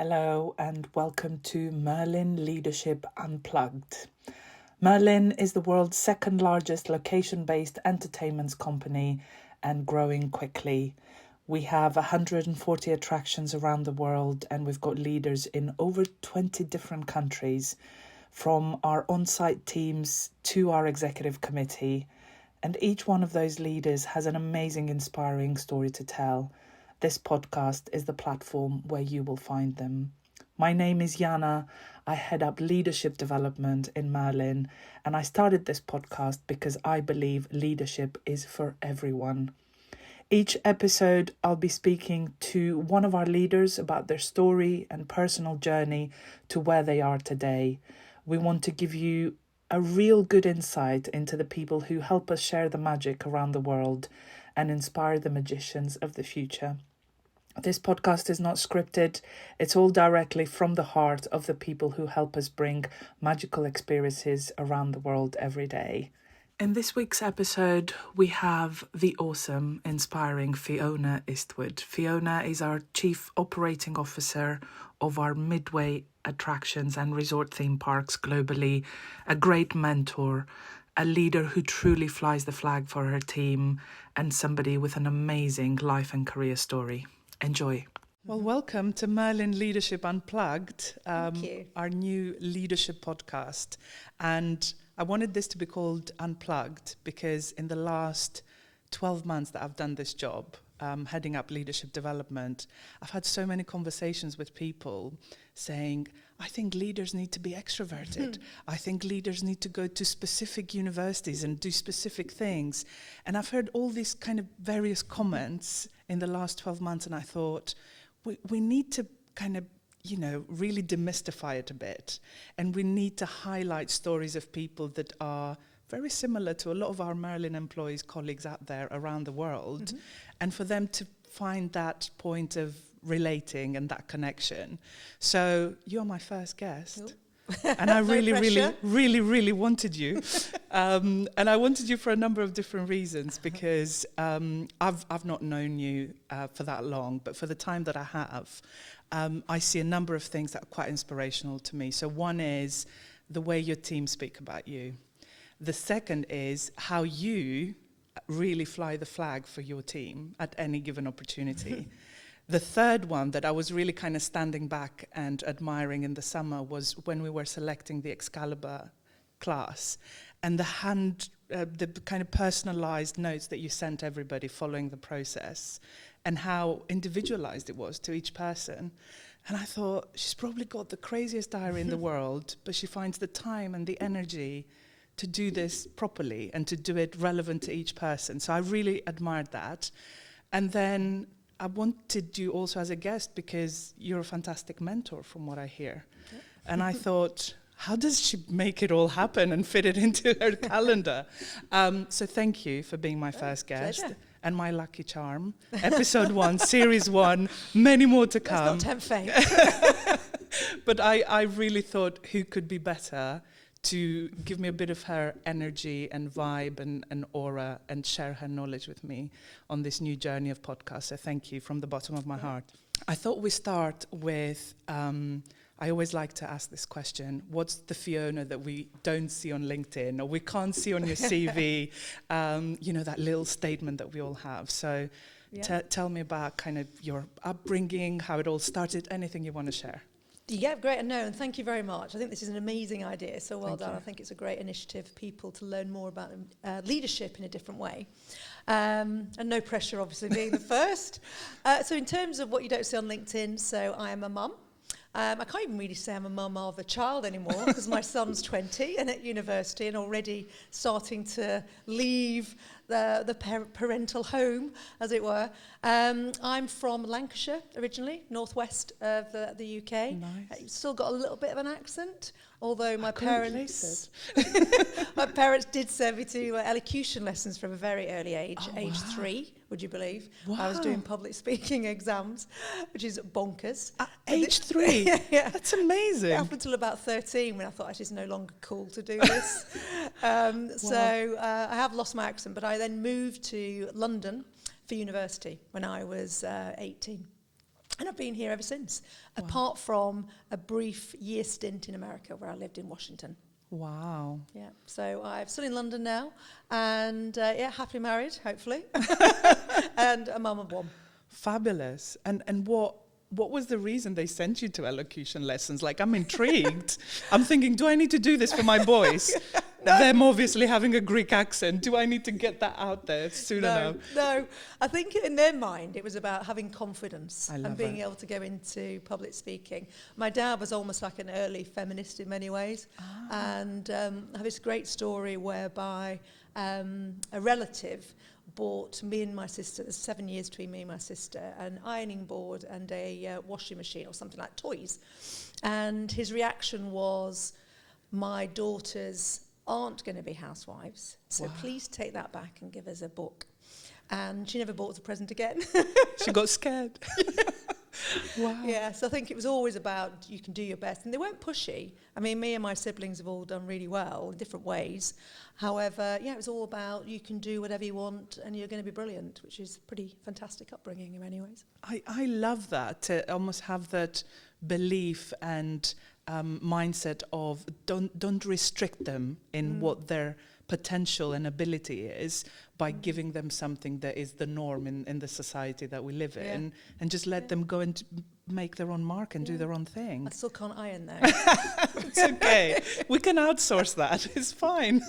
Hello and welcome to Merlin Leadership Unplugged. Merlin is the world's second largest location-based entertainment company and growing quickly. We have 140 attractions around the world and we've got leaders in over 20 different countries, from our on-site teams to our executive committee. And each one of those leaders has an amazing, inspiring story to tell. This podcast is the platform where you will find them. My name is Ioanna. I head up leadership development in Merlin, and I started this podcast because I believe leadership is for everyone. Each episode, I'll be speaking to one of our leaders about their story and personal journey to where they are today. We want to give you a real good insight into the people who help us share the magic around the world and inspire the magicians of the future. This podcast is not scripted. It's all directly from the heart of the people who help us bring magical experiences around the world every day. In this week's episode, we have the awesome, inspiring Fiona Eastwood. Fiona is our Chief Operating Officer of our Midway attractions and resort theme parks globally, a great mentor, a leader who truly flies the flag for her team, and somebody with an amazing life and career story. Enjoy. Well, welcome to Merlin Leadership Unplugged, our new leadership podcast. And I wanted this to be called Unplugged because in the last 12 months that I've done this job, heading up leadership development, I've had so many conversations with people saying, I think leaders need to be extroverted. I think leaders need to go to specific universities and do specific things. And I've heard all these kind of various comments in the last 12 months, and I thought, we need to kind of, really demystify it a bit. And we need to highlight stories of people that are very similar to a lot of our Merlin employees, colleagues out there around the world, and for them to find that point of relating and that connection. So you're my first guest. Cool. And I really wanted you. And I wanted you for a number of different reasons because I've not known you for that long, but for the time that I have, I see a number of things that are quite inspirational to me. So one is the way your team speak about you. The second is how you really fly the flag for your team at any given opportunity. The third one that I was really kind of standing back and admiring in the summer was when we were selecting the Excalibur class and the kind of personalized notes that you sent everybody following the process and how individualized it was to each person. And I thought, she's probably got the craziest diary in the world, but she finds the time and the energy to do this properly and to do it relevant to each person. So I really admired that. And then I wanted you also as a guest because you're a fantastic mentor from what I hear. Yep. And I thought, how does she make it all happen and fit it into her calendar? So thank you for being my first guest. Pleasure. And my lucky charm. Episode 1, Series 1, many more to come. Let's not tempt fate. But I really thought who could be better to give me a bit of her energy and vibe and aura and share her knowledge with me on this new journey of podcasts. So thank you from the bottom of my heart. I thought we start with, I always like to ask this question, what's the Fiona that we don't see on LinkedIn or we can't see on your CV, that little statement that we all have. So tell me about kind of your upbringing, how it all started, anything you want to share. Yeah, great. No, and thank you very much. I think this is an amazing idea. So well done. I think it's a great initiative for people to learn more about leadership in a different way. And no pressure, obviously, being the first. So in terms of what you don't see on LinkedIn, so I am a mum. I can't even really say I'm a mum of a child anymore because my son's 20 and at university and already starting to leave the parental home, as it were. I'm from Lancashire originally, northwest of the UK. Nice. Still got a little bit of an accent, although my parents did send me to elocution lessons from a very early age, age 3, would you believe? Wow. I was doing public speaking exams, which is bonkers. At age 3? Yeah. That's amazing. Up until about 13 when I thought actually it's no longer cool to do this. So I have lost my accent, but I then moved to London for university when I was 18. And I've been here ever since, apart from a brief year stint in America where I lived in Washington. Wow. Yeah, so I'm still in London now, and happily married, hopefully, and a mum of one. Fabulous. And what was the reason they sent you to elocution lessons? Like, I'm intrigued. I'm thinking, do I need to do this for my boys? No. Them obviously having a Greek accent. Do I need to get that out there soon enough? No, I think in their mind it was about having confidence and being it. able to go into public speaking. My dad was almost like an early feminist in many ways. And I have this great story whereby a relative bought me and my sister, there's 7 years between me and my sister, an ironing board and a washing machine or something like toys. And his reaction was, my daughters aren't going to be housewives, so please take that back and give us a book. And she never bought us a present again. She got scared. Wow. Yeah, so I think it was always about you can do your best. And they weren't pushy. I mean, me and my siblings have all done really well in different ways. However, it was all about you can do whatever you want and you're going to be brilliant, which is pretty fantastic upbringing in many ways. I love that, to almost have that belief and mindset of don't restrict them in what their potential and ability is by giving them something that is the norm in the society that we live in, and just let them go and make their own mark and do their own thing. I still can't iron though. It's okay. We can outsource that. It's fine.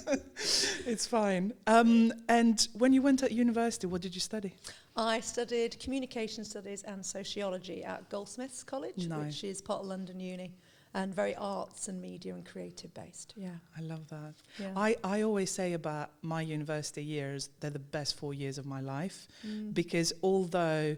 It's fine. And when you went at university, what did you study? I studied communication studies and sociology at Goldsmiths College, which is part of London Uni. And very arts and media and creative based, I love that. Yeah. I always say about my university years, they're the best 4 years of my life, because although,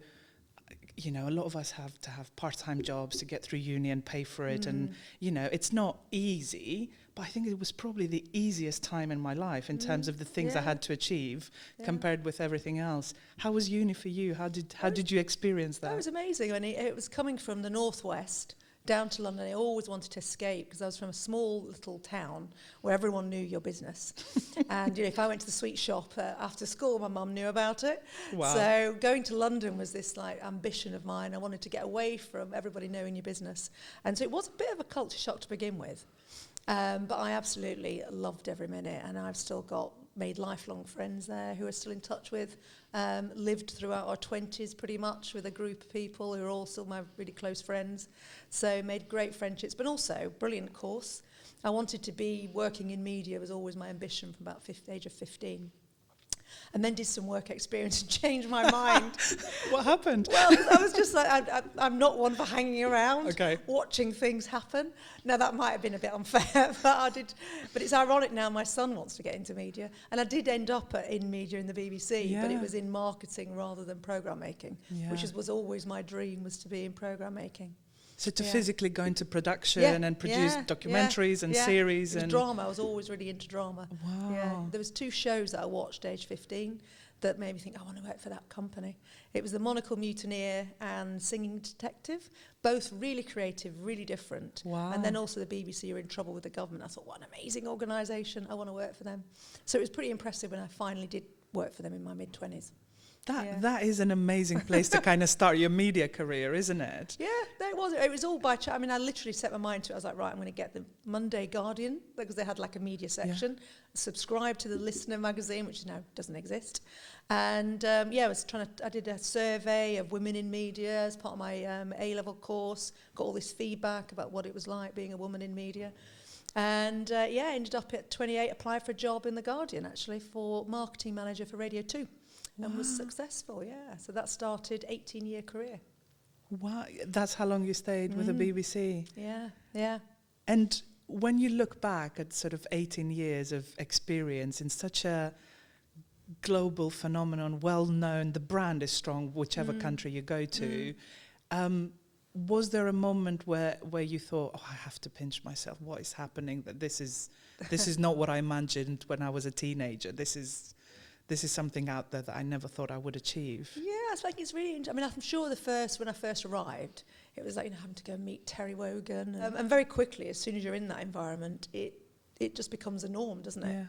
a lot of us have to have part-time jobs to get through uni and pay for it, and, it's not easy, but I think it was probably the easiest time in my life in terms of the things I had to achieve compared with everything else. How was uni for you? How did you experience that? That was amazing. I mean, it was coming from the northwest down to London. I always wanted to escape because I was from a small little town where everyone knew your business. And if I went to the sweet shop after school, my mum knew about it. Wow. So going to London was this ambition of mine. I wanted to get away from everybody knowing your business. And so it was a bit of a culture shock to begin with. But I absolutely loved every minute, and I've still made lifelong friends there who are still in touch with, lived throughout our 20s pretty much with a group of people who are all still my really close friends. So made great friendships, but also brilliant course. I wanted to be working in media, was always my ambition from about age of 15. And then did some work experience and changed my mind. What happened? Well, I was just like, I'm not one for hanging around, watching things happen. Now, that might have been a bit unfair, but it's ironic now my son wants to get into media. And I did end up in media in the BBC, but it was in marketing rather than programme making, which was always my dream, was to be in programme making. So to physically go into production and produce documentaries and series. It was drama. I was always really into drama. Wow. Yeah. There was 2 shows that I watched age 15 that made me think, I want to work for that company. It was The Monocle Mutineer and Singing Detective, both really creative, really different. Wow. And then also the BBC are in trouble with the government. I thought, what an amazing organisation. I want to work for them. So it was pretty impressive when I finally did work for them in my mid-20s. That is an amazing place to kind of start your media career, isn't it? Yeah, it was. It was all by chance. I mean, I literally set my mind to it. I was like, right, I'm going to get the Monday Guardian, because they had like a media section, subscribe to the Listener magazine, which now doesn't exist. And I did a survey of women in media as part of my A-level course, got all this feedback about what it was like being a woman in media. And ended up at 28, applied for a job in The Guardian, actually, for marketing manager for Radio 2. And was successful, So that started 18-year career. Wow, that's how long you stayed with the BBC. Yeah. And when you look back at sort of 18 years of experience in such a global phenomenon, well-known, the brand is strong, whichever country you go to, was there a moment where you thought, I have to pinch myself, what is happening, that this is not what I imagined when I was a teenager, this is something out there that I never thought I would achieve? Yeah, it's really interesting. I mean, I'm sure when I first arrived, it was like having to go meet Terry Wogan. And very quickly, as soon as you're in that environment, it just becomes a norm, doesn't it?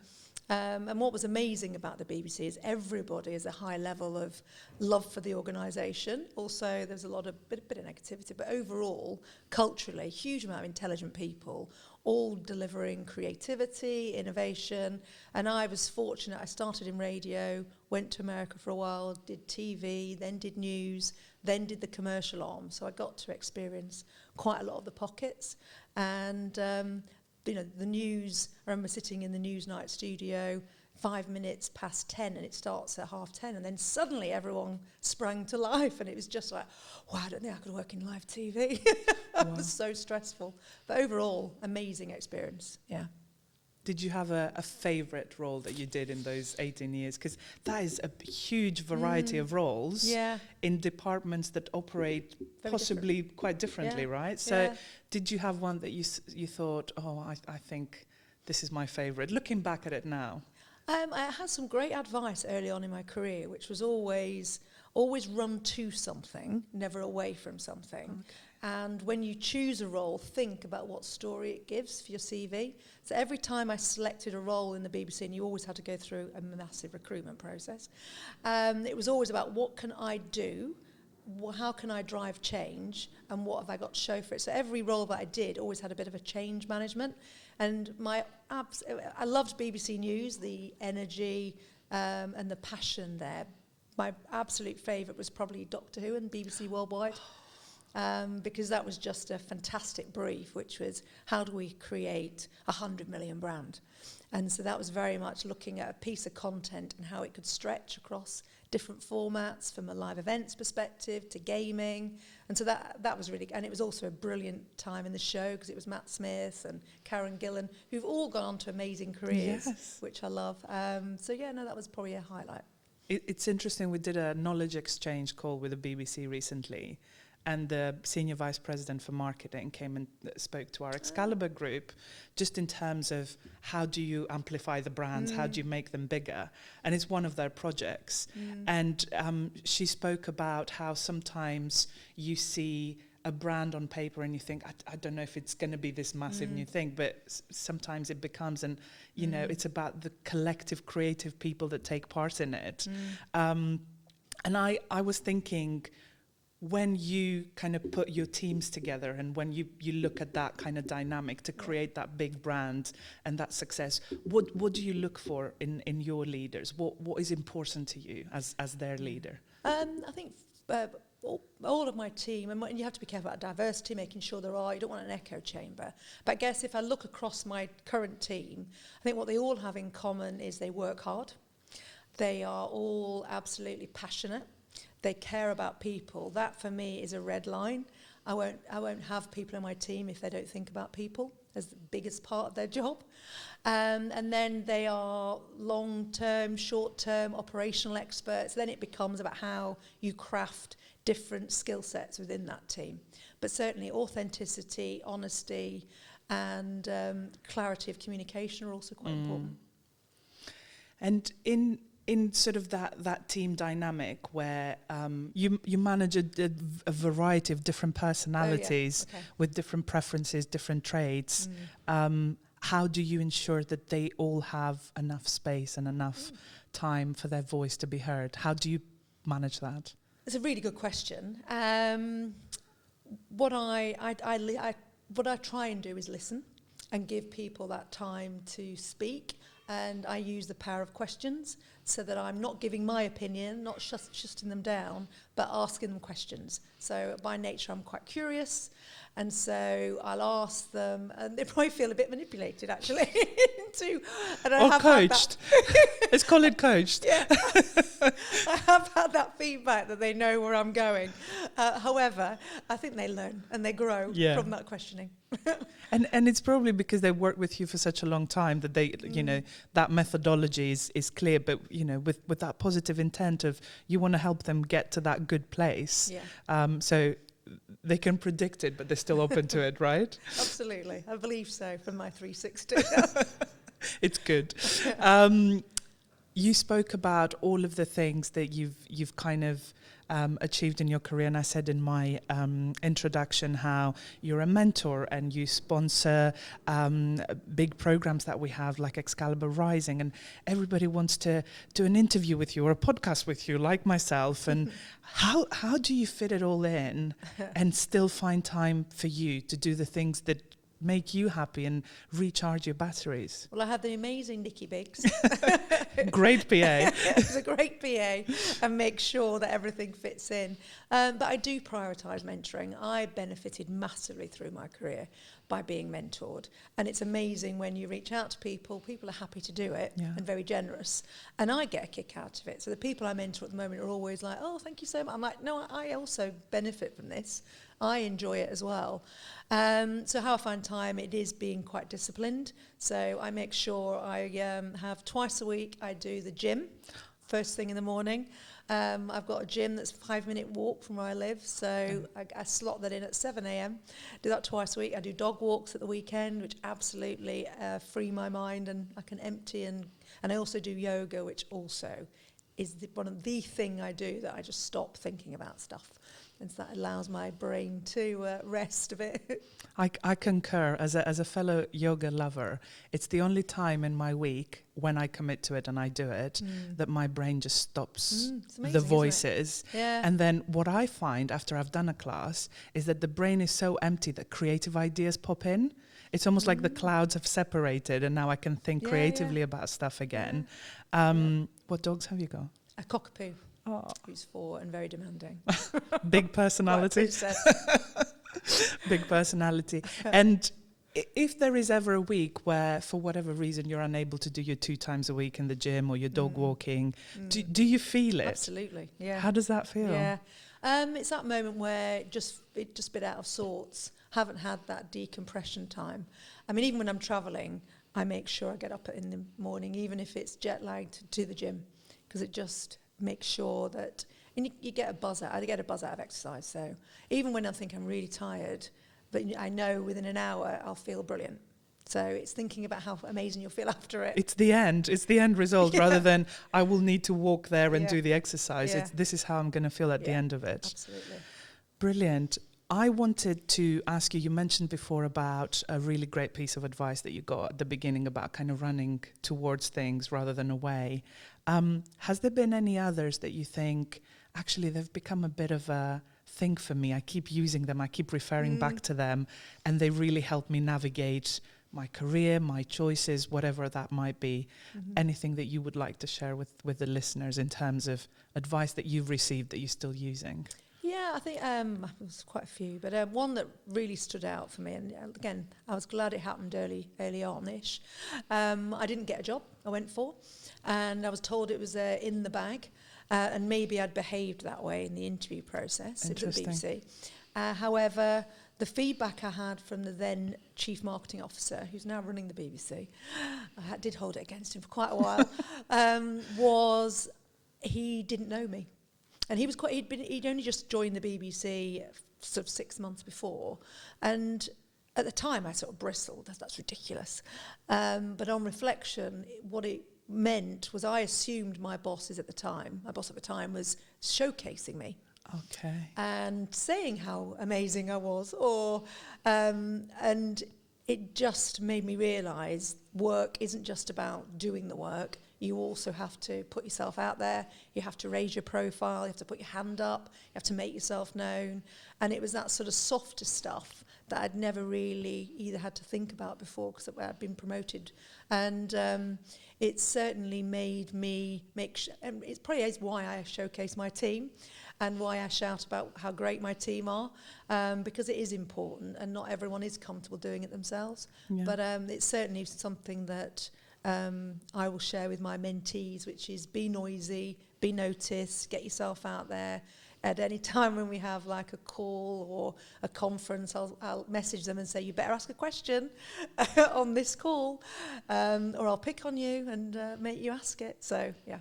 And what was amazing about the BBC is everybody has a high level of love for the organisation. Also, there's a lot of bit of negativity, but overall, culturally, huge amount of intelligent people, all delivering creativity, innovation. And I was fortunate. I started in radio, went to America for a while, did TV, then did news, then did the commercial arm. So I got to experience quite a lot of the pockets. And the news, I remember sitting in the Newsnight studio 5 minutes past 10 and it starts at 10:30, and then suddenly everyone sprang to life, and it was just like, wow, I don't think I could work in live TV. It was so stressful. But overall, amazing experience, yeah. Did you have a favourite role that you did in those 18 years? Because that is a huge variety of roles in departments that operate possibly quite differently, right? So did you have one that you thought, oh, I think this is my favourite, looking back at it now? I had some great advice early on in my career, which was always run to something, never away from something. Okay. And when you choose a role, think about what story it gives for your CV. So every time I selected a role in the BBC, and you always had to go through a massive recruitment process, it was always about what can I do, how can I drive change, and what have I got to show for it. So every role that I did always had a bit of a change management. And I loved BBC News, the energy and the passion there. My absolute favourite was probably Doctor Who and BBC Worldwide. Because that was just a fantastic brief, which was how do we create 100 million brand? And so that was very much looking at a piece of content and how it could stretch across different formats, from a live events perspective to gaming. And so that was really, and it was also a brilliant time in the show because it was Matt Smith and Karen Gillan, who've all gone on to amazing careers, which I love. That was probably a highlight. It's interesting, we did a knowledge exchange call with the BBC recently, and the senior vice president for marketing came and spoke to our Excalibur group just in terms of how do you amplify the brands, how do you make them bigger? And it's one of their projects. And she spoke about how sometimes you see a brand on paper and you think, I don't know if it's going to be this massive new thing, but sometimes it becomes, and you know, it's about the collective creative people that take part in it. And I was thinking, when you kind of put your teams together and when you look at that kind of dynamic to create that big brand and that success, what do you look for in your leaders? What is important to you as their leader? I think all of my team, and you have to be careful about diversity, making sure you don't want an echo chamber. But I guess if I look across my current team, I think what they all have in common is they work hard. They are all absolutely passionate. They care about people. That for me is a red line. I won't have people in my team if they don't think about people as the biggest part of their job. And then they are long-term, short-term operational experts. Then it becomes about how you craft different skill sets within that team. But certainly authenticity, honesty, and clarity of communication are also quite important. And in sort of that team dynamic where you manage a variety of different personalities with different preferences, different traits, how do you ensure that they all have enough space and enough time for their voice to be heard? How do you manage that? It's a really good question. What I try and do is listen and give people that time to speak. And I use the power of questions so that I'm not giving my opinion, not shutting them down, but asking them questions. So by nature, I'm quite curious. And so I'll ask them, and they probably feel a bit manipulated, actually. Coached. Let's call it coached. Yeah. I have had that feedback that they know where I'm going. However, I think they learn and they grow from that questioning. And it's probably because they worked with you for such a long time that they, you know, that methodology is clear, but, you know, with that positive intent of you want to help them get to that good place. Yeah. So they can predict it, but they're still open to it, right? Absolutely. I believe so from my 360. It's good. You spoke about all of the things that you've kind of achieved in your career, and I said in my introduction how you're a mentor and you sponsor big programs that we have like Excalibur Rising, and everybody wants to do an interview with you or a podcast with you, like myself. And how do you fit it all in and still find time for you to do the things that make you happy and recharge your batteries? Well, I had the amazing Nikki Biggs. Great PA. It's a great PA, and make sure that everything fits in. But I do prioritise mentoring. I benefited massively through my career by being mentored. And it's amazing when you reach out to people, people are happy to do it and very generous. And I get a kick out of it. So the people I mentor at the moment are always like, oh, thank you so much. I'm like, no, I also benefit from this. I enjoy it as well. So how I find time, it is being quite disciplined. So I make sure I have twice a week, I do the gym, first thing in the morning. I've got a gym that's a 5-minute walk from where I live, so I slot that in at 7 a.m. Do that twice a week. I do dog walks at the weekend, which absolutely free my mind and I can empty. And I also do yoga, which also is one of the thing I do that I just stop thinking about stuff. And so that allows my brain to rest a bit. I concur. As a fellow yoga lover, it's the only time in my week when I commit to it and I do it that my brain just stops amazing, the voices. Yeah. And then what I find after I've done a class is that the brain is so empty that creative ideas pop in. It's almost like the clouds have separated and now I can think creatively about stuff again. What dogs have you got? A cockapoo. Oh. Who's 4 and very demanding. Big personality. Big personality. And if there is ever a week where, for whatever reason, you're unable to do your 2 times a week in the gym or your dog walking, do you feel it? Absolutely, yeah. How does that feel? Yeah. It's that moment where it just a bit out of sorts. Haven't had that decompression time. I mean, even when I'm travelling, I make sure I get up in the morning, even if it's jet lagged, to the gym, because it just makes sure that, and you get a buzz out. I get a buzz out of exercise. So even when I think I'm really tired, but I know within an hour I'll feel brilliant. So it's thinking about how amazing you'll feel after it. It's the end result rather than I will need to walk there and do the exercise. Yeah. This is how I'm going to feel at the end of it. Absolutely. Brilliant. I wanted to ask you, you mentioned before about a really great piece of advice that you got at the beginning about kind of running towards things rather than away. Has there been any others that you think, actually, they've become a bit of a thing for me? I keep using them, I keep referring back to them, and they really help me navigate my career, my choices, whatever that might be. Anything that you would like to share with the listeners in terms of advice that you've received that you're still using? Yeah, I think there's quite a few, but one that really stood out for me, and again, I was glad it happened early on-ish. I didn't get a job I went for, and I was told it was in the bag, and maybe I'd behaved that way in the interview process at the BBC. However, the feedback I had from the then Chief Marketing Officer, who's now running the BBC, I did hold it against him for quite a while, was he didn't know me. And he was he'd only just joined the BBC sort of 6 months before. And at the time, I sort of bristled. That's ridiculous. But on reflection, what it meant was I assumed my boss at the time was showcasing me. Okay. And saying how amazing I was. And it just made me realise work isn't just about doing the work. You also have to put yourself out there. You have to raise your profile. You have to put your hand up. You have to make yourself known. And it was that sort of softer stuff that I'd never really either had to think about before because I'd been promoted. And it certainly made me and it probably is why I showcase my team and why I shout about how great my team are, because it is important and not everyone is comfortable doing it themselves. Yeah. But it's certainly something that I will share with my mentees, which is be noisy, be noticed, get yourself out there. At any time when we have like a call or a conference, I'll message them and say, you better ask a question on this call, or I'll pick on you and make you ask it. So, yeah.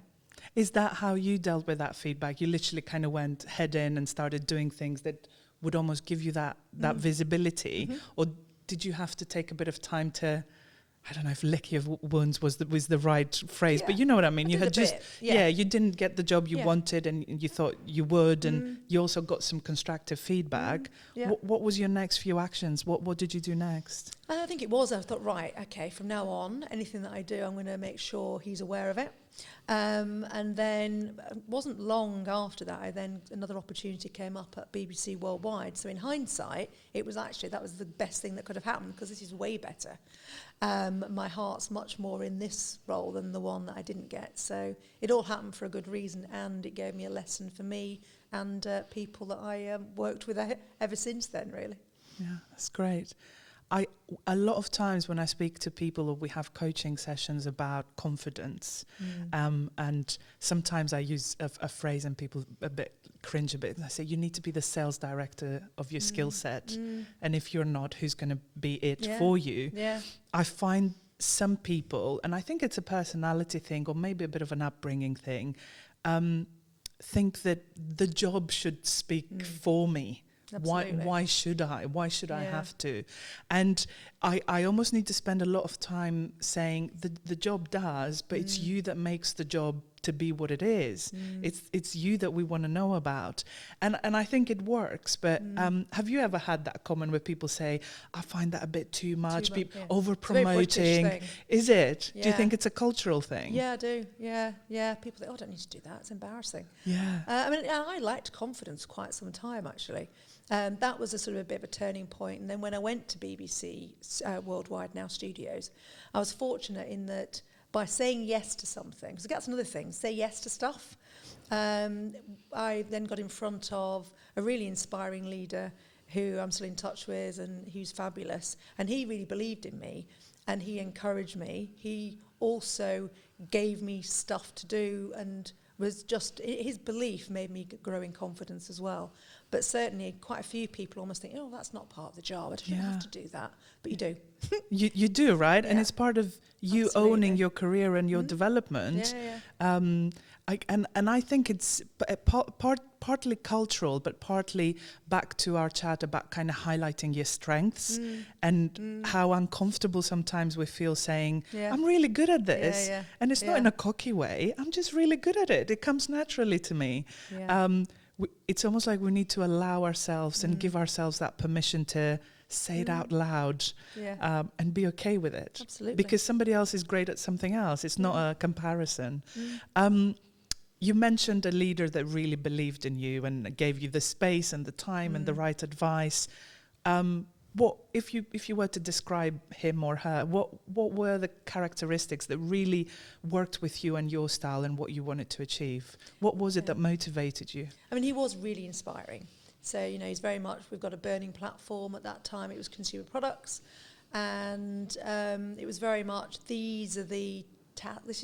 Is that how you dealt with that feedback? You literally kind of went head in and started doing things that would almost give you that visibility? Or did you have to take a bit of time to I don't know if lick your wounds was the right phrase, but you know what I mean. You had just, you didn't get the job you wanted and you thought you would, and you also got some constructive feedback. What was your next few actions? What did you do next? I think I thought, right, okay, from now on, anything that I do, I'm going to make sure he's aware of it. And then it wasn't long after that, another opportunity came up at BBC Worldwide. So in hindsight, that was the best thing that could have happened, because this is way better. My heart's much more in this role than the one that I didn't get. So it all happened for a good reason, and it gave me a lesson for me and people that I worked with ever since then, really. Yeah, that's great. A lot of times when I speak to people, or we have coaching sessions about confidence, and sometimes I use a phrase and people a bit cringe a bit, and I say, you need to be the sales director of your skill set, and if you're not, who's going to be it for you? I find some people, and I think it's a personality thing or maybe a bit of an upbringing thing, think that the job should speak for me. Absolutely. Why should I? Why should I have to? And I almost need to spend a lot of time saying the job does, but it's you that makes the job to be what it is. It's you that we want to know about. And I think it works. But have you ever had that comment where people say, I find that a bit too much, over promoting? Is it? Yeah. Do you think it's a cultural thing? Yeah, I do. Yeah. People think, I don't need to do that. It's embarrassing. Yeah. I lacked confidence quite some time, actually. That was a sort of a bit of a turning point. And then when I went to BBC Worldwide Now Studios, I was fortunate in that by saying yes to something, because that's another thing, say yes to stuff. I then got in front of a really inspiring leader who I'm still in touch with and who's fabulous. And he really believed in me and he encouraged me. He also gave me stuff to do and was just, his belief made me grow in confidence as well. But certainly quite a few people almost think, oh, that's not part of the job. I don't have to do that. But you do. you do, right? Yeah. And it's part of you owning your career and your development. I think it's partly cultural, but partly back to our chat about kind of highlighting your strengths and how uncomfortable sometimes we feel saying, I'm really good at this. And it's not in a cocky way. I'm just really good at it. It comes naturally to me. It's almost like we need to allow ourselves and give ourselves that permission to say it out loud and be okay with it. Absolutely. Because somebody else is great at something else. It's not a comparison. You mentioned a leader that really believed in you and gave you the space and the time and the right advice. What if you were to describe him or her, what were the characteristics that really worked with you and your style and what you wanted to achieve? What was it that motivated you? I mean, he was really inspiring. So, he's very much, we've got a burning platform. At that time, it was consumer products. And it was very much, this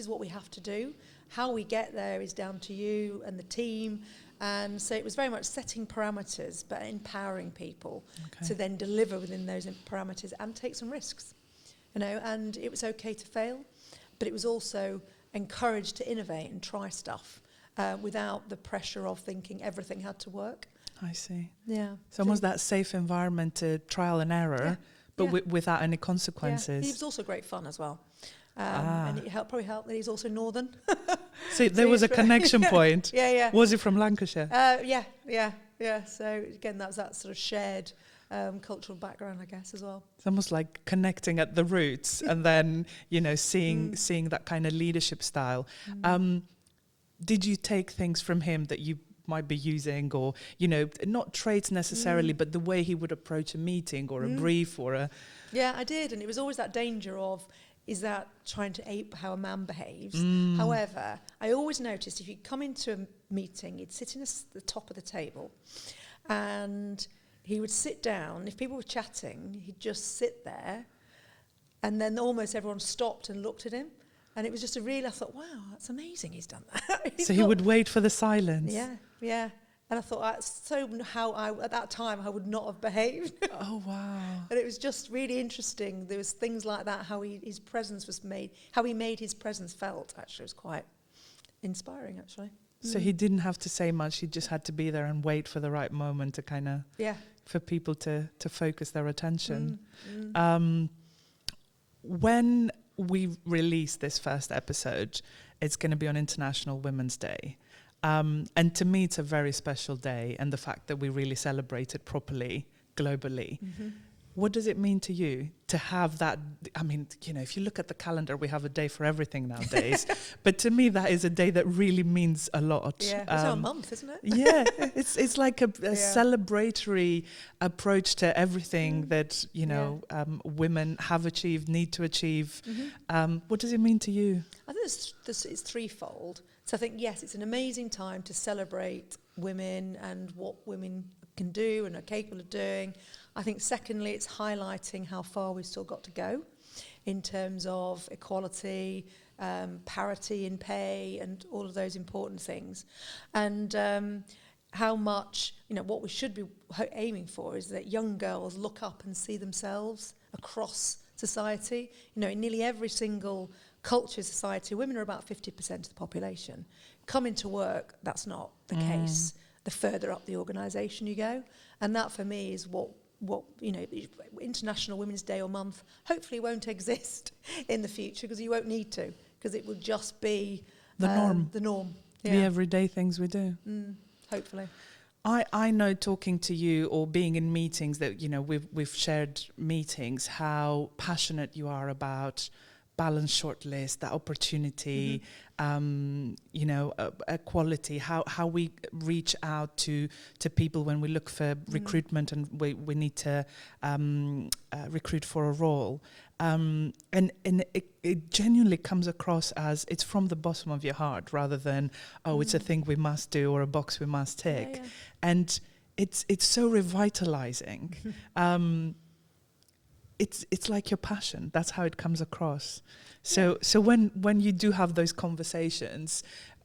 is what we have to do. How we get there is down to you and the team. And so it was very much setting parameters, but empowering people to then deliver within those parameters and take some risks. And it was okay to fail, but it was also encouraged to innovate and try stuff without the pressure of thinking everything had to work. I see. Yeah. So almost that safe environment to trial and error, but without any consequences. He was also great fun as well. And it probably helped that he's also northern. So there was a connection point. Yeah. Was he from Lancashire? Yeah. So again, that was that sort of shared cultural background, I guess, as well. It's almost like connecting at the roots and then, seeing that kind of leadership style. Did you take things from him that you might be using or, not traits necessarily, but the way he would approach a meeting or a brief or a... Yeah, I did. And it was always that danger of, is that trying to ape how a man behaves? However, I always noticed if you come into a meeting, he'd sit in the top of the table and he would sit down. If people were chatting, he'd just sit there and then almost everyone stopped and looked at him. And it was just I thought, wow, that's amazing he's done that. So he would wait for the silence. Yeah. And I thought, that's so at that time, I would not have behaved. Oh, wow. And it was just really interesting. There was things like that, how his presence was made, how he made his presence felt, actually, was quite inspiring, actually. So he didn't have to say much. He just had to be there and wait for the right moment to kind of, for people to focus their attention. when we release this first episode, it's going to be on International Women's Day. And to me, it's a very special day, and the fact that we really celebrate it properly, globally. Mm-hmm. What does it mean to you to have that? I mean, you know, if you look at the calendar, we have a day for everything nowadays. But to me, that is a day that really means a lot. Yeah, it's our month, isn't it? Yeah, it's like a celebratory approach to everything that, you know, women have achieved, need to achieve. Mm-hmm. What does it mean to you? I think it's threefold. So I think, yes, it's an amazing time to celebrate women and what women can do and are capable of doing. I think secondly, it's highlighting how far we've still got to go in terms of equality, parity in pay, and all of those important things. And how much, you know, what we should be aiming for is that young girls look up and see themselves across society. You know, in nearly every single culture, society, women are about 50% of the population. Coming to work, that's not the case. The further up the organisation you go. And that for me is what you know, International Women's Day or month hopefully won't exist in the future, because you won't need to, because it will just be the norm. The norm. Yeah. The everyday things we do. Hopefully. I know, talking to you or being in meetings that, you know, we've shared meetings, how passionate you are about balanced shortlist, that opportunity, you know, equality, how we reach out to people when we look for recruitment and we need to recruit for a role. And it genuinely comes across as it's from the bottom of your heart, rather than, it's a thing we must do or a box we must tick. Yeah. And it's so revitalizing. It's like your passion. That's how it comes across. So when you do have those conversations,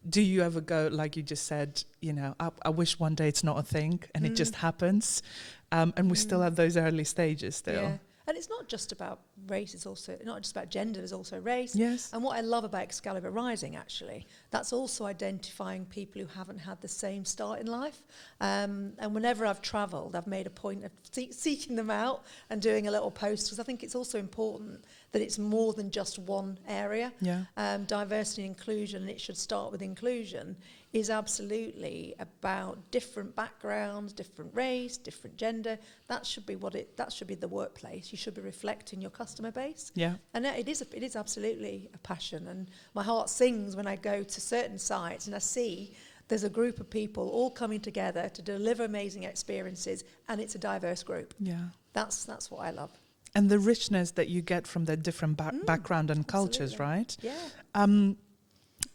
do you ever go, like you just said, you know, I wish one day it's not a thing and it just happens, and we're still at those early stages still. Yeah. And it's not just about race, it's also not just about gender, there's also race. Yes. And what I love about Excalibur Rising, actually, that's also identifying people who haven't had the same start in life. And whenever I've travelled, I've made a point of seeking them out and doing a little post, because I think it's also important that it's more than just one area. Yeah. Diversity and inclusion, and it should start with inclusion, is absolutely about different backgrounds, different race, different gender. That should be that should be the workplace. You should be reflecting your customer base. Yeah. And it is absolutely a passion. And my heart sings when I go to certain sites and I see there's a group of people all coming together to deliver amazing experiences, and it's a diverse group. Yeah. That's what I love. And the richness that you get from the different background and cultures, right? Yeah.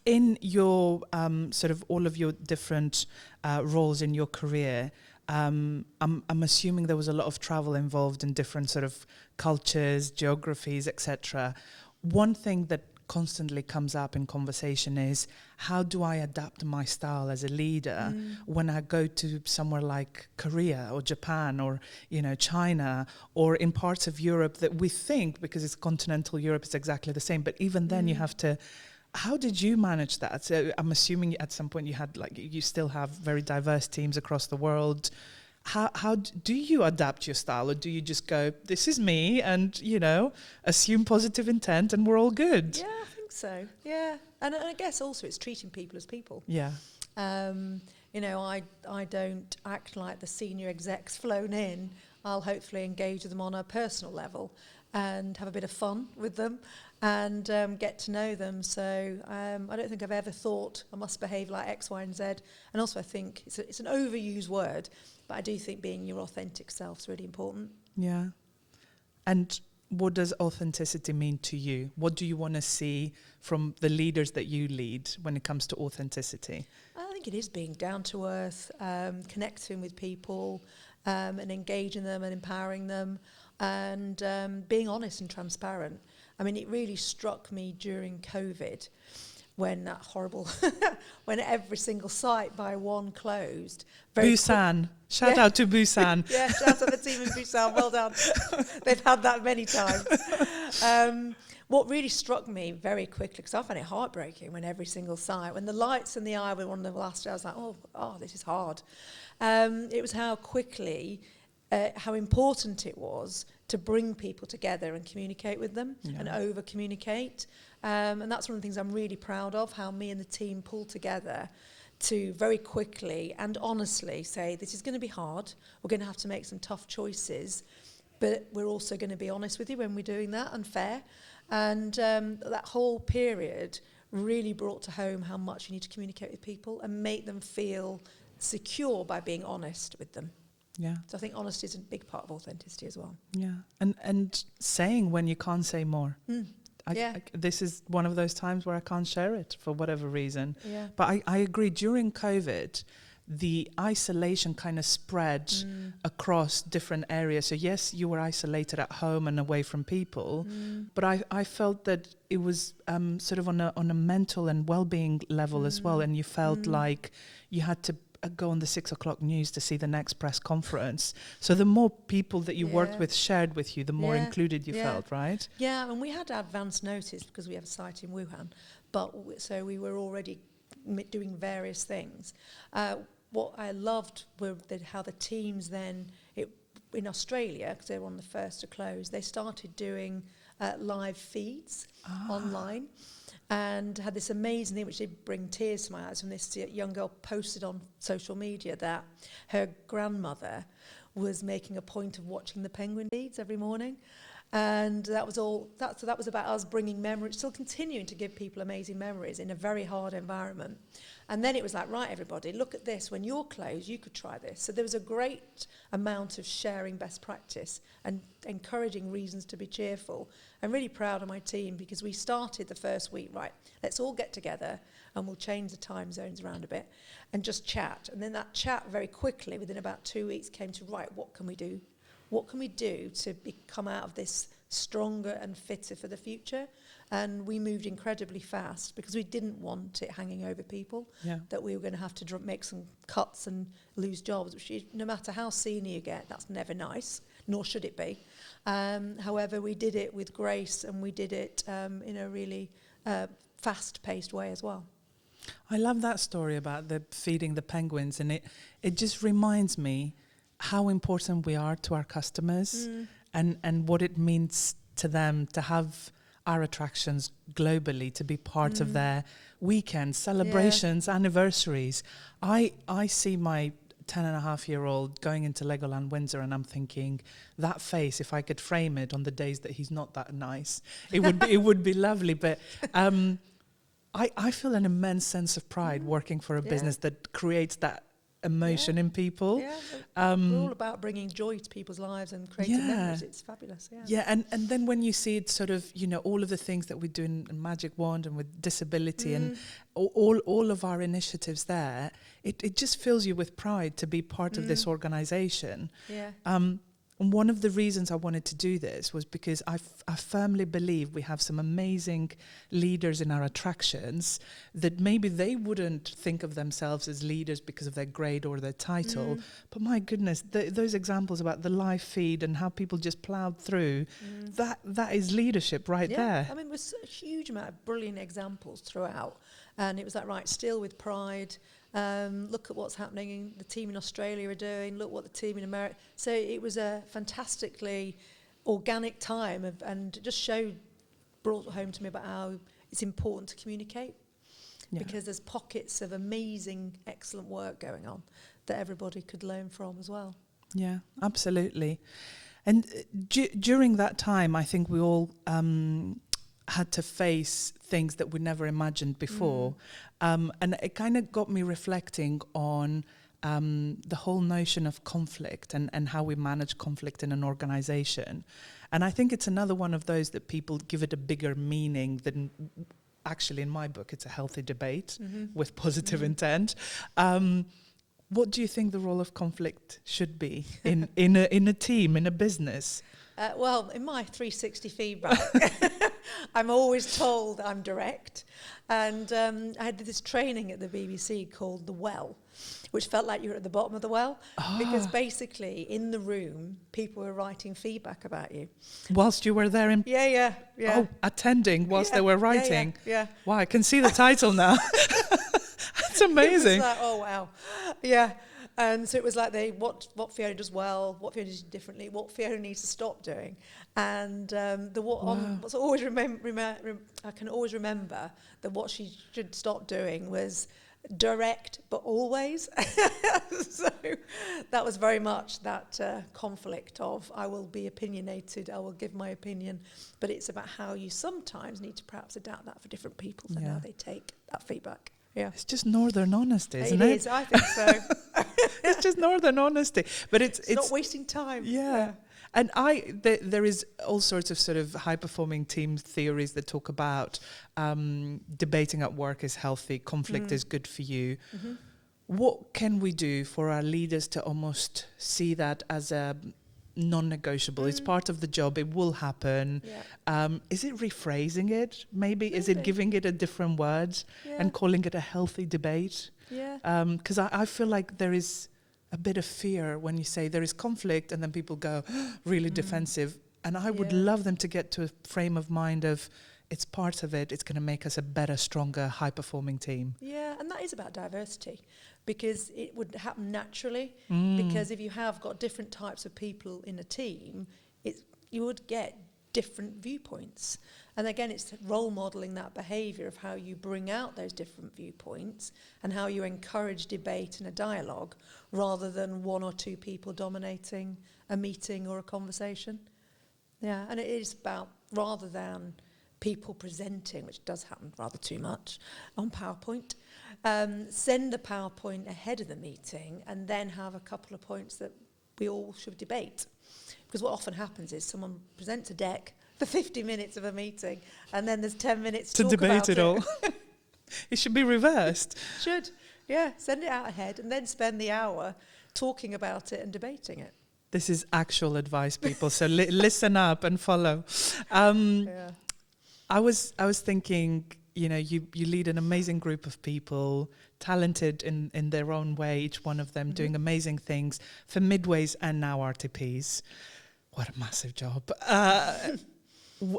In your sort of all of your different roles in your career, I'm assuming there was a lot of travel involved in different sort of cultures, geographies, etc. One thing that constantly comes up in conversation is, how do I adapt my style as a leader when I go to somewhere like Korea or Japan or, you know, China, or in parts of Europe that we think, because it's continental Europe, it's exactly the same. But even then you have to. How did you manage that? So I'm assuming at some point you still have very diverse teams across the world. How do you adapt your style, or do you just go, this is me, and, you know, assume positive intent and we're all good? Yeah, I think so. Yeah. And I guess also it's treating people as people. Yeah. You know, I don't act like the senior execs flown in. I'll hopefully engage with them on a personal level and have a bit of fun with them and get to know them. So I don't think I've ever thought I must behave like X, Y, and Z. And also I think it's an overused word, but I do think being your authentic self is really important. Yeah. And what does authenticity mean to you? What do you want to see from the leaders that you lead when it comes to authenticity? I think it is being down to earth, connecting with people and engaging them and empowering them, and being honest and transparent. I mean, it really struck me during COVID when that horrible, when every single site by one closed. Busan. Shout out to Busan. Yeah, shout out to the team in Busan. Well done. They've had that many times. What really struck me very quickly, because I found it heartbreaking when every single site, when the lights in the eye were one of the last, I was like, oh, this is hard. It was how quickly how important it was to bring people together and communicate with them and over-communicate. And that's one of the things I'm really proud of, how me and the team pulled together to very quickly and honestly say, this is going to be hard, we're going to have to make some tough choices, but we're also going to be honest with you when we're doing that and fair. And that whole period really brought to home how much you need to communicate with people and make them feel secure by being honest with them. Yeah. So I think honesty is a big part of authenticity as well. Yeah. And saying when you can't say more. This is one of those times where I can't share it for whatever reason. Yeah. But I agree, during COVID, the isolation kind of spread across different areas. So yes, you were isolated at home and away from people, but I felt that it was sort of on a mental and well-being level as well. And you felt like you had to go on the 6 o'clock news to see the next press conference. So the more people that you worked with shared with you, the more included you felt, right? Yeah, and we had advance notice because we have a site in Wuhan, but so we were already doing various things. What I loved were how the teams then, in Australia, because they were on the first to close, they started doing live feeds online. And had this amazing thing which did bring tears to my eyes when this young girl posted on social media that her grandmother was making a point of watching the penguin feeds every morning. And that was all. So that was about us bringing memories, still continuing to give people amazing memories in a very hard environment. And then it was like, right, everybody, look at this. When you're closed, you could try this. So there was a great amount of sharing best practice and encouraging reasons to be cheerful. I'm really proud of my team because we started the first week, right, let's all get together and we'll change the time zones around a bit and just chat. And then that chat very quickly, within about 2 weeks, came to, right, what can we do? What can we do to come out of this stronger and fitter for the future? And we moved incredibly fast because we didn't want it hanging over people, that we were going to have to make some cuts and lose jobs, which is, no matter how senior you get, that's never nice, nor should it be. However, we did it with grace and we did it in a really fast-paced way as well. I love that story about the feeding the penguins, and it just reminds me how important we are to our customers and what it means to them to have our attractions globally, to be part of their weekends, celebrations, anniversaries. I see my 10-and-a-half-year-old going into Legoland Windsor and I'm thinking, that face, if I could frame it on the days that he's not that nice, it would be lovely. But I feel an immense sense of pride working for a business that creates that emotion in people. We're all about bringing joy to people's lives and creating memories. It's fabulous. And then when you see it sort of, all of the things that we do in Magic Wand and with disability and all of our initiatives there, it just fills you with pride to be part of this organization. And one of the reasons I wanted to do this was because I firmly believe we have some amazing leaders in our attractions that maybe they wouldn't think of themselves as leaders because of their grade or their title. But my goodness, those examples about the live feed and how people just plowed through, that is leadership right there. I mean, there's a huge amount of brilliant examples throughout. And it was like, right, still with pride. Look at what's happening in the team in Australia are doing, look what the team in America. So it was a fantastically organic time and just brought home to me about how it's important to communicate because there's pockets of amazing, excellent work going on that everybody could learn from as well. Yeah, absolutely. And during that time, I think we all had to face things that we never imagined before. And it kind of got me reflecting on the whole notion of conflict and how we manage conflict in an organization. And I think it's another one of those that people give it a bigger meaning than actually in my book, it's a healthy debate with positive intent. What do you think the role of conflict should be in a team, in a business? Well, in my 360 feedback, I'm always told I'm direct. And I had this training at the BBC called The Well, which felt like you were at the bottom of the well. Because basically, in the room, people were writing feedback about you. Whilst you were there? Yeah. Oh, attending whilst they were writing? Yeah. Wow, I can see the title now. That's amazing. It was like, oh, wow. Yeah. And so it was like what Fiona does well, what Fiona does differently, what Fiona needs to stop doing. And what's always I can always remember that what she should stop doing was direct but always. So that was very much that conflict of I will be opinionated, I will give my opinion, but it's about how you sometimes need to perhaps adapt that for different people and how they take that feedback. Yeah, it's just northern honesty, isn't it? It is, I think so. It's just northern honesty, but it's not wasting time. Yeah. And there is all sorts of sort of high-performing team theories that talk about debating at work is healthy, conflict is good for you. Mm-hmm. What can we do for our leaders to almost see that as a non-negotiable? It's part of the job. It will happen. Yeah. Is it rephrasing it? Maybe. Is it giving it a different word and calling it a healthy debate? Yeah. Because I feel like there is a bit of fear when you say there is conflict and then people go really defensive. And I would love them to get to a frame of mind of it's part of it. It's going to make us a better, stronger, high-performing team. Yeah, and that is about diversity because it would happen naturally. Because if you have got different types of people in a team, you would get different viewpoints. And again, it's role modelling that behaviour of how you bring out those different viewpoints and how you encourage debate and a dialogue rather than one or two people dominating a meeting or a conversation. Yeah, and it is about, rather than people presenting, which does happen rather too much on PowerPoint, send the PowerPoint ahead of the meeting and then have a couple of points that we all should debate. Because what often happens is someone presents a deck for 50 minutes of a meeting and then there's 10 minutes to talk debate about it all. It should be reversed. Should, yeah. Send it out ahead and then spend the hour talking about it and debating it. This is actual advice, people. So listen up and follow. I was thinking, you lead an amazing group of people, talented in their own way, each one of them doing amazing things for Midways and now RTPs. What a massive job.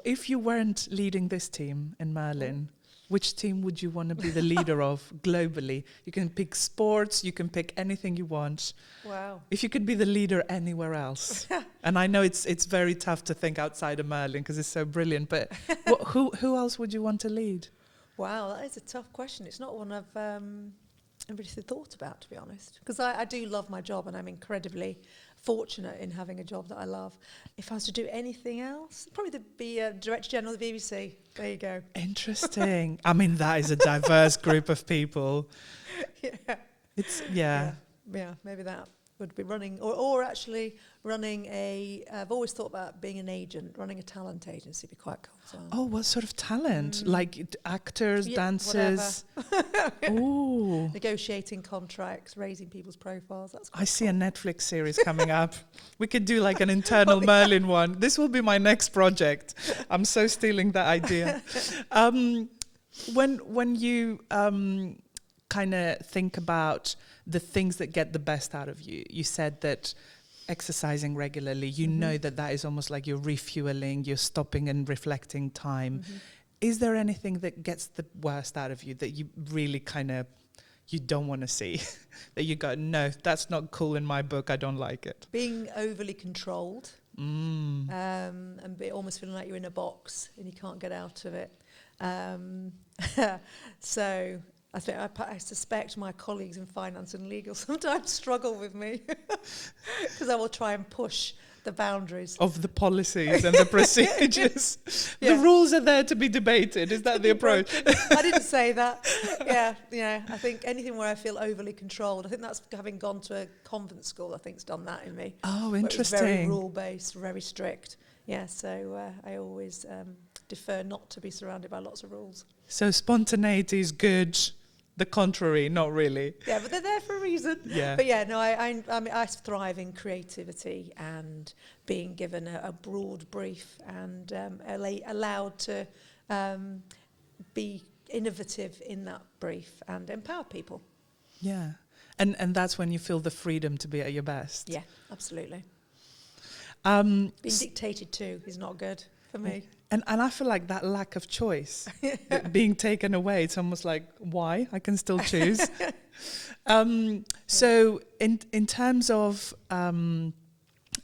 If you weren't leading this team in Merlin, which team would you want to be the leader of globally? You can pick sports, you can pick anything you want. Wow. If you could be the leader anywhere else. And I know it's very tough to think outside of Merlin because it's so brilliant, but who else would you want to lead? Wow, that is a tough question. It's not one I've really thought about, to be honest, because I do love my job and I'm incredibly fortunate in having a job that I love. If I was to do anything else, probably be Director General of the BBC. There you go. Interesting. I mean, that is a diverse group of people. Yeah, maybe that would be running, or actually running I've always thought about being an agent, running a talent agency would be quite cool. So. Oh, what sort of talent? Like actors, dancers? Ooh. Negotiating contracts, raising people's profiles. That's quite I see a Netflix series coming up. We could do like an internal Merlin one. This will be my next project. I'm so stealing that idea. When you kind of think about the things that get the best out of you, you said that exercising regularly, you know that is almost like you're refueling, you're stopping and reflecting time. Is there anything that gets the worst out of you that you really kind of you don't want to see? That you go, no, that's not cool in my book, I don't like it? Being overly controlled and almost feeling like you're in a box and you can't get out of it. So I think I suspect my colleagues in finance and legal sometimes struggle with me because I will try and push the boundaries of the policies and the procedures. The rules are there to be debated. Is that the approach? I didn't say that. Yeah. I think anything where I feel overly controlled. I think that's having gone to a convent school. I think it's done that in me. Oh, interesting. Very rule-based, very strict. Yeah. So I always defer not to be surrounded by lots of rules. So spontaneity is good. The contrary, not really. Yeah, but they're there for a reason. Yeah. But yeah, no, I thrive in creativity and being given a broad brief and allowed to be innovative in that brief and empower people. Yeah, and that's when you feel the freedom to be at your best. Yeah, absolutely. Being dictated to is not good. for me. And I feel like that lack of choice being taken away, it's almost like, why? I can still choose. So in terms of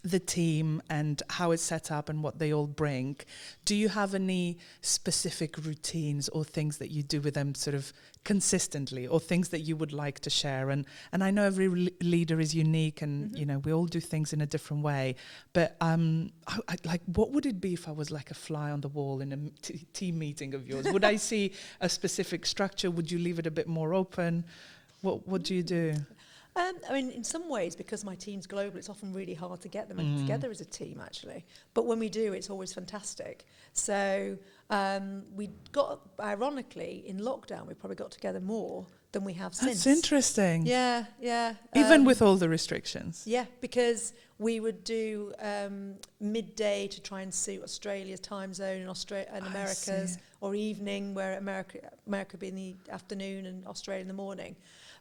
the team and how it's set up and what they all bring, do you have any specific routines or things that you do with them sort of consistently, or things that you would like to share? And I know every leader is unique, and you know, we all do things in a different way, but I like, what would it be if I was like a fly on the wall in a team meeting of yours? Would I see a specific structure? Would you leave it a bit more open? What do you do? I mean, in some ways, because my team's global, it's often really hard to get them together as a team, actually. But when we do, it's always fantastic. So we got, ironically, in lockdown, we probably got together more than we have since. That's interesting. Yeah. Even with all the restrictions. Yeah, because we would do midday to try and suit Australia's time zone and America's, or evening, where America would be in the afternoon and Australia in the morning.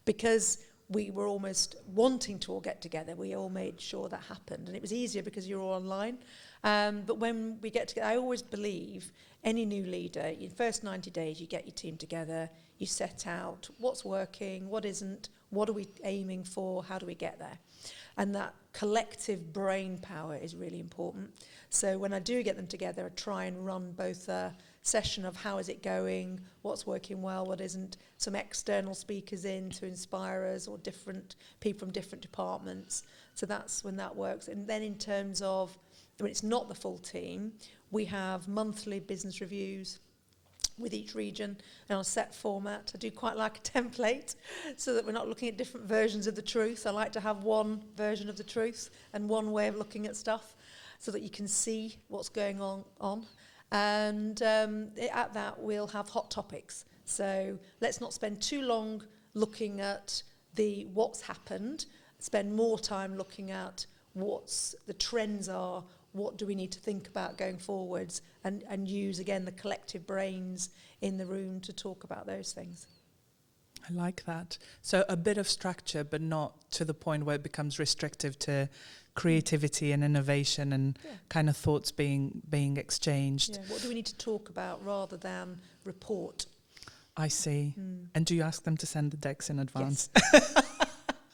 Because we were almost wanting to all get together. We all made sure that happened. And it was easier because you're all online. But when we get together, I always believe any new leader, in the first 90 days, you get your team together, you set out what's working, what isn't, what are we aiming for, how do we get there? And that collective brain power is really important. So when I do get them together, I try and run both a session of how is it going, what's working well, what isn't, some external speakers in to inspire us, or different people from different departments. So that's when that works. And then in terms of, when it's not the full team, we have monthly business reviews with each region in a set format. I do quite like a template so that we're not looking at different versions of the truth. I like to have one version of the truth and one way of looking at stuff so that you can see what's going on. And at that, we'll have hot topics. So let's not spend too long looking at what's happened. Spend more time looking at what's the trends are, what do we need to think about going forwards, and use, again, the collective brains in the room to talk about those things. I like that. So a bit of structure, but not to the point where it becomes restrictive to creativity and innovation and kind of thoughts being exchanged. Yeah. What do we need to talk about rather than report? I see. And do you ask them to send the decks in advance? Yes.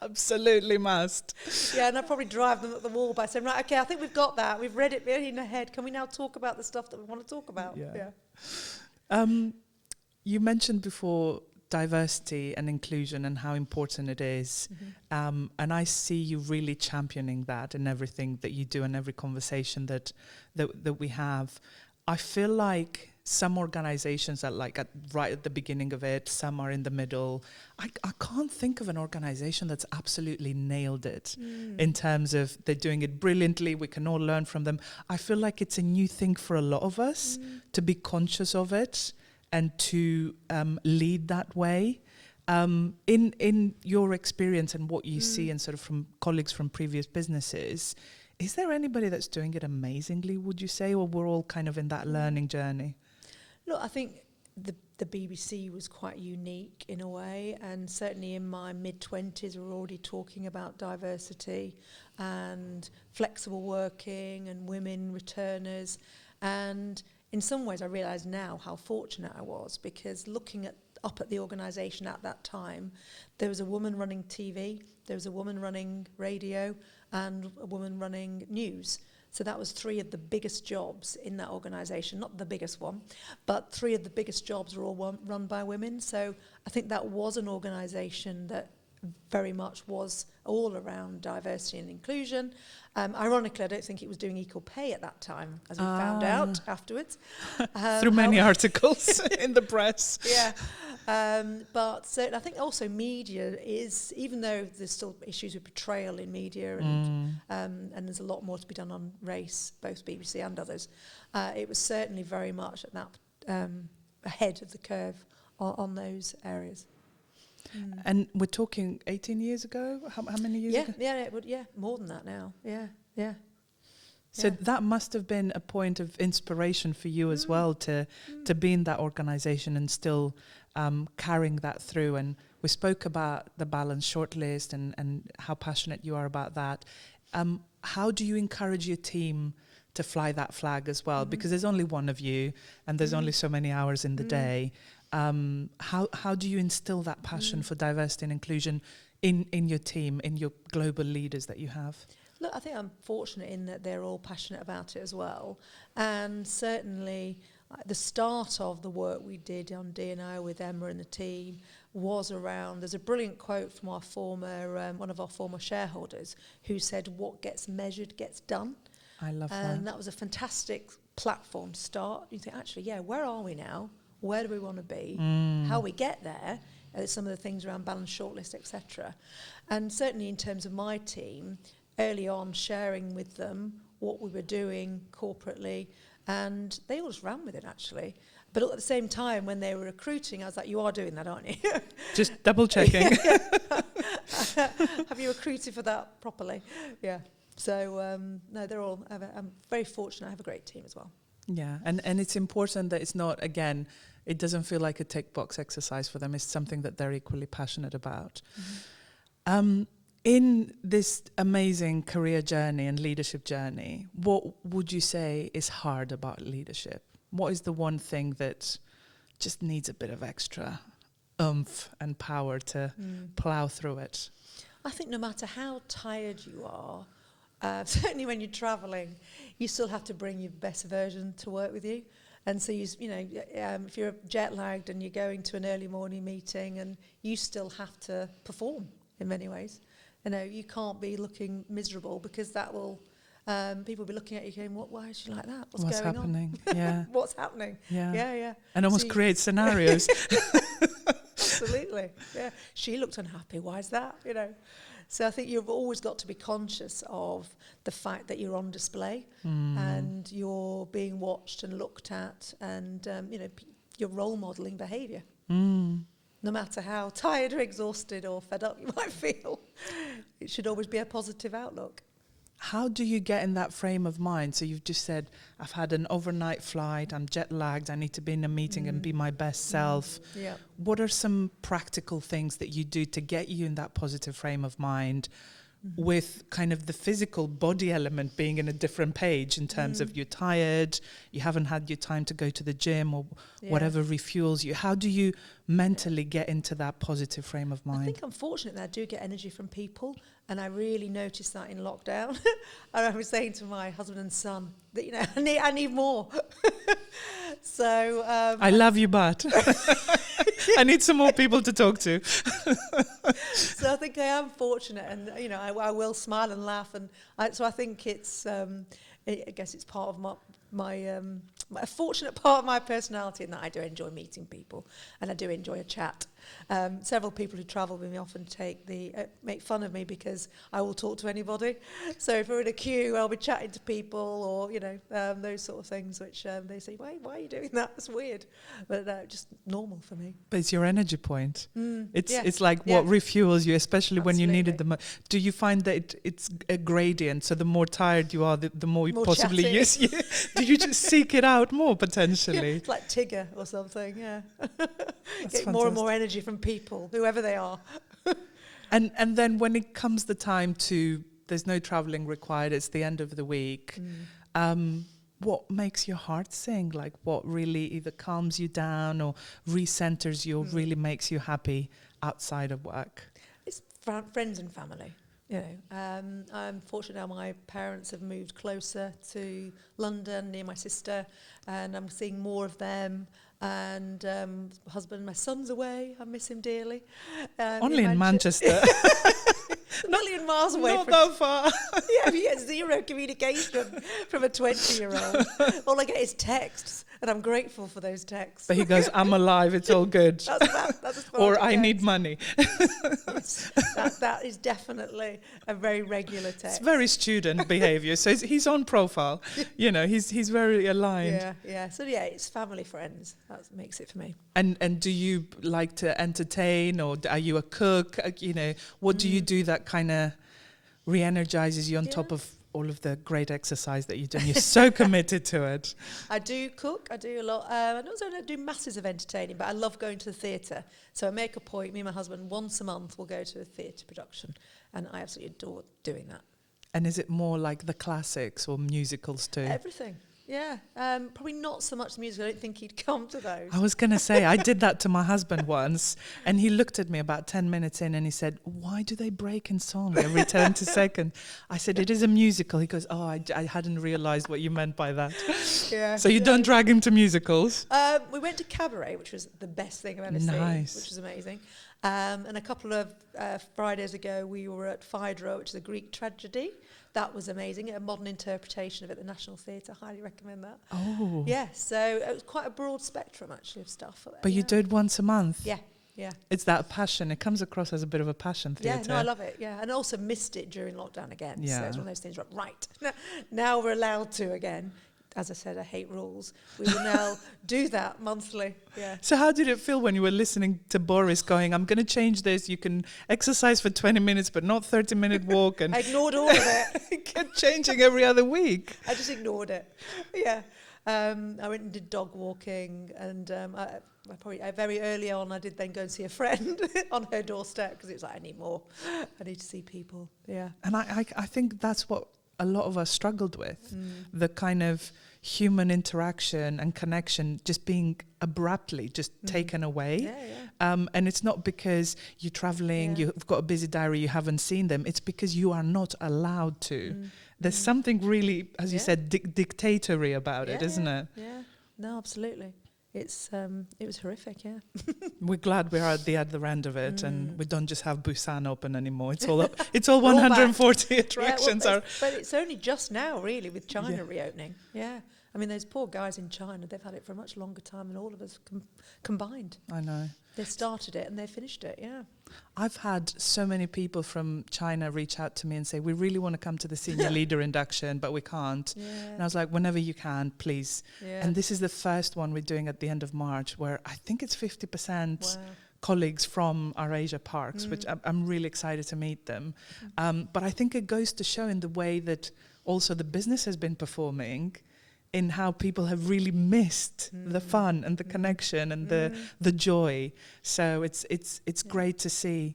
Absolutely must. Yeah, and I probably drive them at the wall by saying, right, okay, I think we've got that. We've read it in our head. Can we now talk about the stuff that we want to talk about? Yeah. You mentioned before diversity and inclusion and how important it is. And I see you really championing that in everything that you do and every conversation that we have. I feel like some organizations are like right at the beginning of it, some are in the middle. I can't think of an organization that's absolutely nailed it in terms of they're doing it brilliantly. We can all learn from them. I feel like it's a new thing for a lot of us to be conscious of it and to lead that way. In your experience and what you see and sort of from colleagues from previous businesses, is there anybody that's doing it amazingly, would you say, or we're all kind of in that learning journey? Look, I think the BBC was quite unique in a way, and certainly in my mid-20s we were already talking about diversity and flexible working and women returners. And in some ways I realise now how fortunate I was, because looking up at the organisation at that time, there was a woman running TV, there was a woman running radio, and a woman running news. So that was 3 of the biggest jobs in that organisation, not the biggest one, but 3 of the biggest jobs were all run by women. So I think that was an organisation that very much was all around diversity and inclusion. Ironically, I don't think it was doing equal pay at that time, as we found out afterwards. Through many articles in the press. Yeah. But I think also media is, even though there's still issues with portrayal in media and there's a lot more to be done on race, both BBC and others, it was certainly very much at that ahead of the curve on those areas. And we're talking 18 years ago? How many years ago? Yeah, more than that now. Yeah. So that must have been a point of inspiration for you as well to be in that organisation and still carrying that through. And we spoke about the balanced shortlist and how passionate you are about that. How do you encourage your team to fly that flag as well, because there's only one of you and there's only so many hours in the day. How do you instill that passion for diversity and inclusion in your team, in your global leaders that you have? Look, I think I'm fortunate in that they're all passionate about it as well. And certainly the start of the work we did on D&I with Emma and the team was around, there's a brilliant quote from our former, one of our former shareholders who said, what gets measured gets done. I love that. And that was a fantastic platform to start. You think, actually, where are we now? Where do we want to be? How we get there? Some of the things around balance shortlist, etc. And certainly in terms of my team, early on sharing with them what we were doing corporately, and they all just ran with it, actually. But at the same time, when they were recruiting, I was like, you are doing that, aren't you? Just double checking. Have you recruited for that properly? Yeah. So, no, they're all, I'm very fortunate. I have a great team as well. Yeah, and it's important that it's not, again, it doesn't feel like a tick box exercise for them. It's something that they're equally passionate about. In this amazing career journey and leadership journey, what would you say is hard about leadership? What is the one thing that just needs a bit of extra oomph and power to plow through it? I think no matter how tired you are, certainly when you're travelling, you still have to bring your best version to work with you. And so, if you're jet lagged and you're going to an early morning meeting, and you still have to perform in many ways. You can't be looking miserable, because that will, people will be looking at you going, why is she like that? What's going happening? on? Yeah. What's happening? Yeah. And almost create scenarios. Absolutely. Yeah. She looked unhappy. Why is that? So I think you've always got to be conscious of the fact that you're on display and you're being watched and looked at, and you're role modelling behaviour. No matter how tired or exhausted or fed up you might feel, it should always be a positive outlook. How do you get in that frame of mind? So you've just said, I've had an overnight flight, I'm jet lagged, I need to be in a meeting and be my best self. Yeah. What are some practical things that you do to get you in that positive frame of mind, with kind of the physical body element being in a different page in terms of you're tired, you haven't had your time to go to the gym or whatever refuels you? How do you mentally get into that positive frame of mind? I think I'm fortunate that I do get energy from people, and I really noticed that in lockdown. I was saying to my husband and son that I need more. So I love you, but I need some more people to talk to. So I think I am fortunate, and I will smile and laugh, and so I think it's I guess it's part of my a fortunate part of my personality, in that I do enjoy meeting people and I do enjoy a chat. Several people who travel with me often make fun of me because I will talk to anybody. So if we're in a queue, I'll be chatting to people, or those sort of things, which they say, why are you doing that? It's weird, but just normal for me. But it's your energy point. It's like Yeah. what refuels you, especially when you need it the Absolutely. most. Do you find that it's a gradient? So the more tired you are, the more you More possibly chatty. use. Do you just seek it out more potentially? It's like Tigger or something, yeah. That's Get more and more fantastic. energy from people, whoever they are. And then when it comes the time to, there's no traveling required, it's the end of the week. What makes your heart sing? Like, what really either calms you down or recenters you or really makes you happy outside of work? It's friends and family. I'm fortunate now my parents have moved closer to London, near my sister, and I'm seeing more of them. And my husband, my son's away. I miss him dearly. Only in Manchester. A million miles away. Not that far. Yeah, you get zero communication from a 20-year-old. All I get is texts, and I'm grateful for those texts. But he goes, I'm alive, it's all good. That's as far Or as it I goes. need money. Yes, that is definitely a very regular text. It's very student behavior. So he's on profile. He's very aligned. Yeah. So it's family, friends. That makes it for me. And do you like to entertain, or are you a cook? What do you do that kind of re-energizes you on top of all of the great exercise that you've done? You're so committed to it. I do cook. I do a lot. I don't do masses of entertaining, but I love going to the theatre. So I make a point, me and my husband, once a month we'll go to a theatre production. And I absolutely adore doing that. And is it more like the classics or musicals too? Everything. Yeah, probably not so much the music. I don't think he'd come to those. I was going to say, I did that to my husband once, and he looked at me about 10 minutes in and he said, why do they break in song every 10 to second? I said, it is a musical. He goes, oh, I hadn't realised what you meant by that. Yeah. So you don't drag him to musicals? We went to Cabaret, which was the best thing I've ever seen, which was amazing. And a couple of Fridays ago, we were at Phaedra, which is a Greek tragedy. That was amazing. A modern interpretation of it at the National Theatre. Highly recommend that. Oh. Yeah, so it was quite a broad spectrum, actually, of stuff. But you do it once a month? Yeah, yeah. It's that passion. It comes across as a bit of a passion theatre. Yeah, no, I love it, yeah. And I also missed it during lockdown again. Yeah. So it's one of those things, right, now we're allowed to again. As I said, I hate rules. We will now do that monthly. Yeah. So how did it feel when you were listening to Boris going, I'm going to change this, you can exercise for 20 minutes but not 30-minute walk? And I ignored all of it. it kept changing every other week. I just ignored it. Yeah. I went and did dog walking, and I very early on I did then go and see a friend on her doorstep because it was like, I need more. I need to see people. Yeah. And I think that's what a lot of us struggled with, the kind of human interaction and connection just being abruptly just taken away. Yeah, yeah. And it's not because you're traveling, you've got a busy diary, you haven't seen them. It's because you are not allowed to. There's something really, as you said, dictatorial about it, isn't it? Yeah, no, absolutely. It was horrific, yeah. We're glad we're at the other end of it, and we don't just have Busan open anymore. It's all 140 attractions. Yeah, but it's only just now, really, with China reopening. Yeah, I mean, those poor guys in China, they've had it for a much longer time than all of us combined. I know. They started it and they finished it, yeah. I've had so many people from China reach out to me and say, we really want to come to the senior leader induction, but we can't. Yeah. And I was like, whenever you can, please. Yeah. And this is the first one we're doing at the end of March, where I think it's 50% colleagues from our Asia parks, which I'm really excited to meet them. But I think it goes to show in the way that also the business has been performing, in how people have really missed the fun and the connection and the joy. So it's great to see.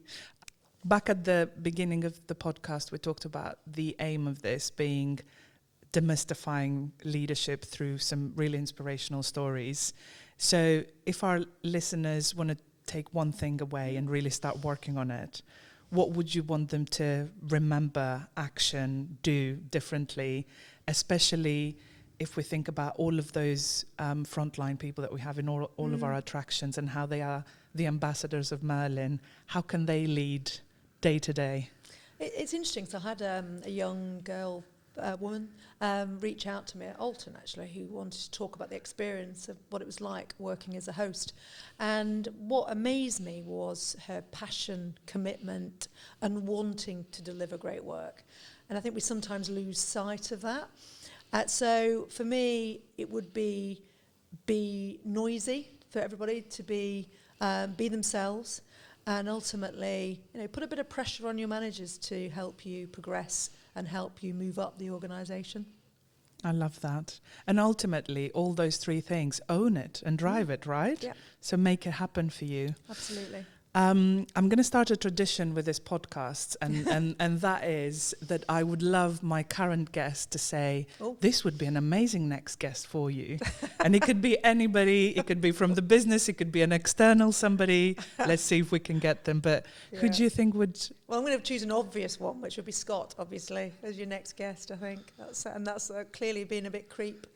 Back at the beginning of the podcast, we talked about the aim of this being demystifying leadership through some really inspirational stories. So if our listeners want to take one thing away and really start working on it, what would you want them to remember, action, do differently, especially if we think about all of those frontline people that we have in all of our attractions and how they are the ambassadors of Merlin, how can they lead day to day? It's interesting. So I had a young girl, woman, reach out to me at Alton, actually, who wanted to talk about the experience of what it was like working as a host. And what amazed me was her passion, commitment, and wanting to deliver great work. And I think we sometimes lose sight of that. So for me, it would be noisy for everybody to be themselves, and ultimately, put a bit of pressure on your managers to help you progress and help you move up the organisation. I love that. And ultimately, all those three things, own it and drive it, right? Yeah. So make it happen for you. Absolutely. I'm going to start a tradition with this podcast, and that is that I would love my current guest to say, this would be an amazing next guest for you. And it could be anybody, it could be from the business, it could be an external somebody. Let's see if we can get them. But who do you think would... Well, I'm going to choose an obvious one, which would be Scott, obviously, as your next guest, I think. That's clearly been a bit creep.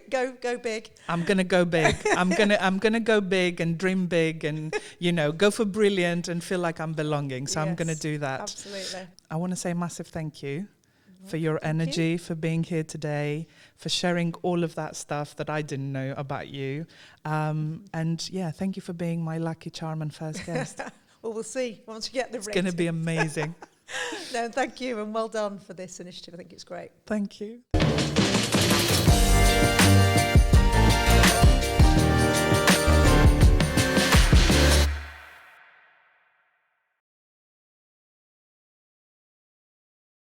Go big. I'm gonna go big. I'm gonna go big and dream big and go for brilliant and feel like I'm belonging. So yes, I'm gonna do that. Absolutely. I want to say a massive thank you for your energy, for being here today, for sharing all of that stuff that I didn't know about you. And yeah, thank you for being my lucky charm and first guest. Well, we'll see once we get the ratings. It's gonna be amazing. No, thank you and well done for this initiative. I think it's great. Thank you.